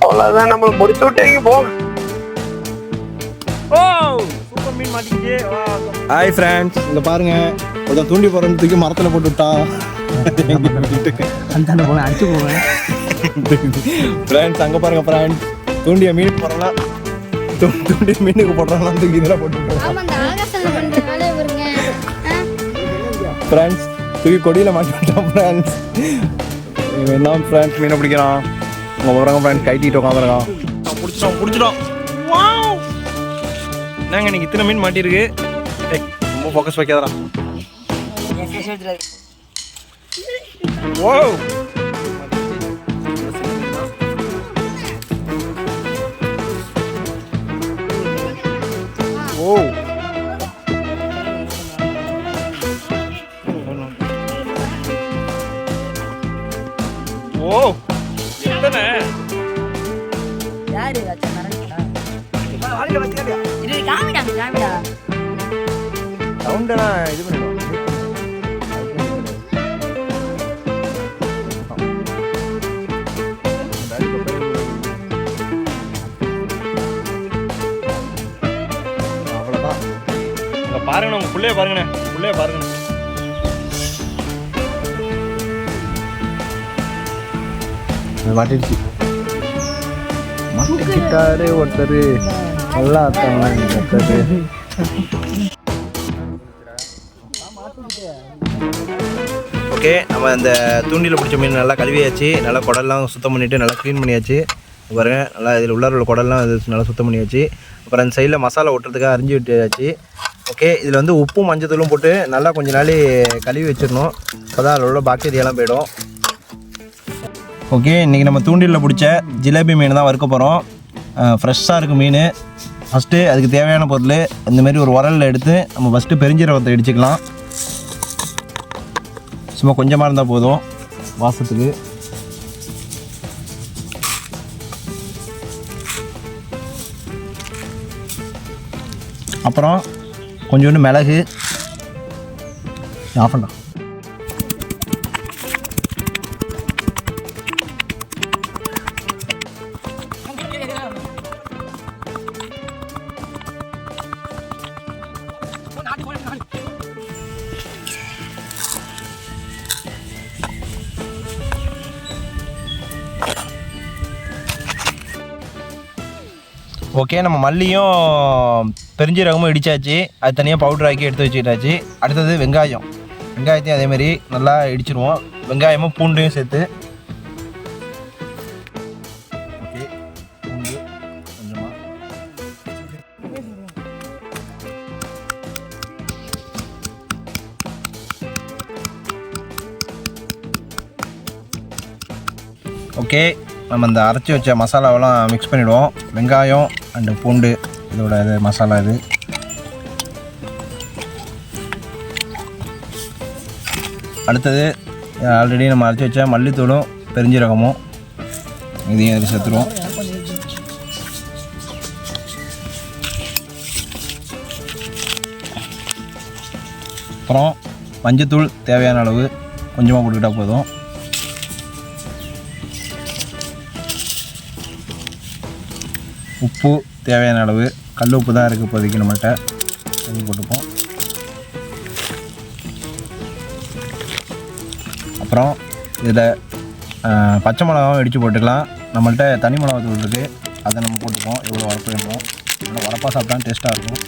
அவ்வளவுதான், நம்ம முடிச்சு விட்டீங்க போங்க. சூப்பர் மீன் மாட்டிக்கிச்சு. ஹாய் ஃப்ரெண்ட்ஸ், இங்கே பாருங்க, ஒருத்தன் தூண்டி போகிறதுக்கு மரத்தில் போட்டு விட்டான். அந்த போவேன் அடிச்சு போவேன். ஃப்ரெண்ட்ஸ் அங்கே பாருங்க ஃப்ரெண்ட்ஸ், தூண்டிய மீனுக்கு போடுறோம்னா தூண்டிய மீனுக்கு போடுறோம்னா தூக்கி இதில் போட்டு ஃப்ரெண்ட்ஸ் தூக்கி கொடியில் மாட்டி விட்டான். ஃப்ரெண்ட்ஸ் என்ன ஃப்ரெண்ட்ஸ் மீனை பிடிக்கிறான். உங்கள் போகிறாங்க ஃப்ரெண்ட்ஸ், கைட்டிட்டு உட்காந்துருக்கான். பிடிச்சிடும். என்னங்க இன்னைக்கு இத்தனை மீன் மாட்டிருக்கு. ரொம்ப ஃபோக்கஸ் வைக்காதடா. ஓ ஓ ஓ எத்தனை யாரு அச்சா மறந்துடா. வாளில வச்சியா? இது காமிடா. சவுண்டெல்லாம் இது பண்ணிடுவோம். அவ்வளோதான். இங்கே பாருங்கண்ணா, உங்கள் பிள்ளைய பாருங்கண்ணே. மாட்டிடுச்சு. மாட்டிக்கிட்டாரு ஒருத்தர். நல்லா ஒருத்தர். ஓகே, நம்ம இந்த தூண்டியில் பிடிச்ச மீன் நல்லா கழுவியாச்சு. நல்லா குடல்லாம் சுத்தம் பண்ணிவிட்டு நல்லா க்ளீன் பண்ணியாச்சு. பாருங்க, நல்லா இதில் உள்ள குடல்லாம் இது நல்லா சுத்தம் பண்ணியாச்சு. அப்புறம் அந்த சைடில் மசாலா ஒட்டுறதுக்காக அரிஞ்சு விட்டாச்சு. ஓகே, இதில் வந்து உப்பும் மஞ்சத்தூளும் போட்டு நல்லா கொஞ்ச நாள் கழுவி வச்சிடணும். அப்போ தான் அதில் உள்ள பாக்டீரியாலாம் போயிடும். ஓகே, இன்றைக்கி நம்ம தூண்டிலில் பிடிச்ச ஜிலேபி மீன் தான் வறுக்க போகிறோம். ஃப்ரெஷ்ஷாக இருக்குது மீன். ஃபஸ்ட்டு அதுக்கு தேவையான பொருள் இந்தமாரி ஒரு உரலில் எடுத்து நம்ம ஃபஸ்ட்டு பெருஞ்சீரகத்தை இடிச்சுக்கலாம். சும்மா கொஞ்சமாக இருந்தால் போதும் வாசத்துக்கு. அப்புறம் கொஞ்சோண்டு மிளகு. ஆஃப் பண்ணலாம். ஓகே, நம்ம மல்லியும் பெருஞ்சீரகமும் இடித்தாச்சு. அது தனியாக பவுடர் ஆக்கி எடுத்து வச்சுக்கிட்டாச்சு. அடுத்தது வெங்காயத்தையும் அதேமாரி நல்லா இடிச்சிடுவோம். வெங்காயமும் பூண்டையும் சேர்த்து. ஓகே, பூண்டு கொஞ்சமாக. ஓகே, நம்ம இந்த அரைச்சி வச்ச மசாலாவெல்லாம் மிக்ஸ் பண்ணிவிடுவோம். வெங்காயம் அண்டு பூண்டு இதோட இது மசாலா இது. அடுத்தது ஆல்ரெடி நம்ம அரைச்சி வச்ச மல்லித்தூளும் பெருஞ்சீரகமும் இதையும் அதில் சேர்த்துருவோம். அப்புறம் மஞ்சத்தூள் தேவையான அளவு கொஞ்சமாக போட்டுக்கிட்டால் போதும். உப்பு தேவையான அளவு, கல் உப்பு தான் இருக்குது இப்போதைக்கு நம்மள்கிட்ட, அது போட்டுப்போம். அப்புறம் இதில் பச்சை மிளகாவும் இடித்து போட்டுக்கலாம். நம்மள்கிட்ட தனி மிளகா தூள் இருக்குது, அதை நம்ம போட்டுப்போம். எவ்வளோ உரப்பு வேணும், நல்லா உரப்பாக சாப்பிட்டா டேஸ்ட்டாக இருக்கும்.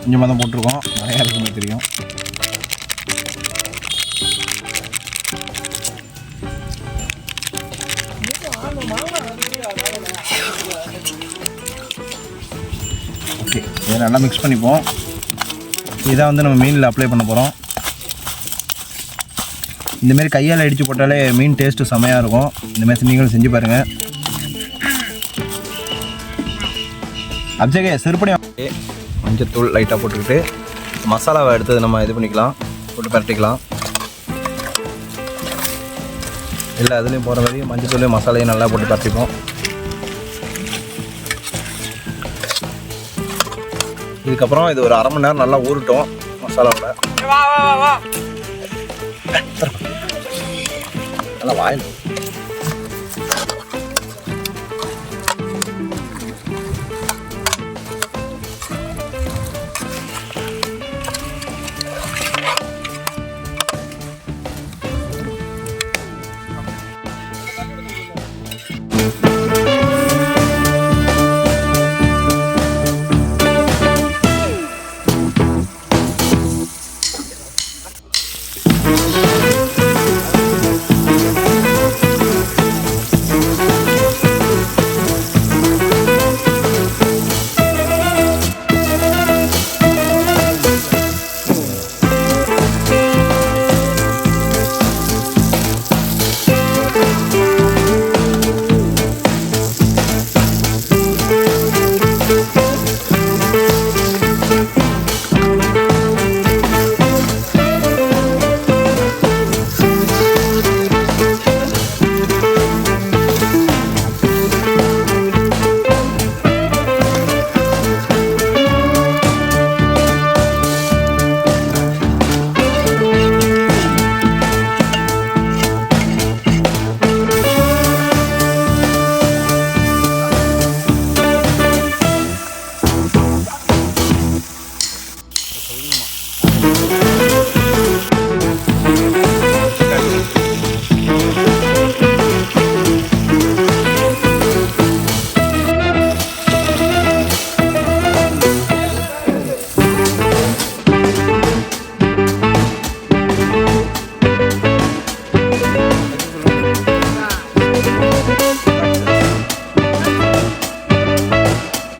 கொஞ்சமாக தான் போட்டிருக்கோம், நிறையா இருக்குன்னு தெரியும். ஓகே, இதை நல்லா மிக்ஸ் பண்ணிப்போம். இதான் வந்து நம்ம மீனில் அப்ளை பண்ண போகிறோம். இந்தமாரி கையால் அடித்து போட்டாலே மீன் டேஸ்ட்டு செமையாக இருக்கும். இந்தமாரி நீங்களும் செஞ்சு பாருங்கள். அப்ஜகே செருப்படி மஞ்சத்தூள் லைட்டாக போட்டுக்கிட்டு மசாலாவை எடுத்து நம்ம இது பண்ணிக்கலாம், போட்டு பரட்டிக்கலாம். எல்லா இதுலேயும் போகிற மாதிரி மஞ்சத்தூளையும் மசாலையும் நல்லா போட்டு பரட்டிப்போம். இதுக்கப்புறம் இது ஒரு 1/2 மணி நேரம் நல்லா ஊறட்டும் மசாலாவில். வா வா வா நல்லா வாயில்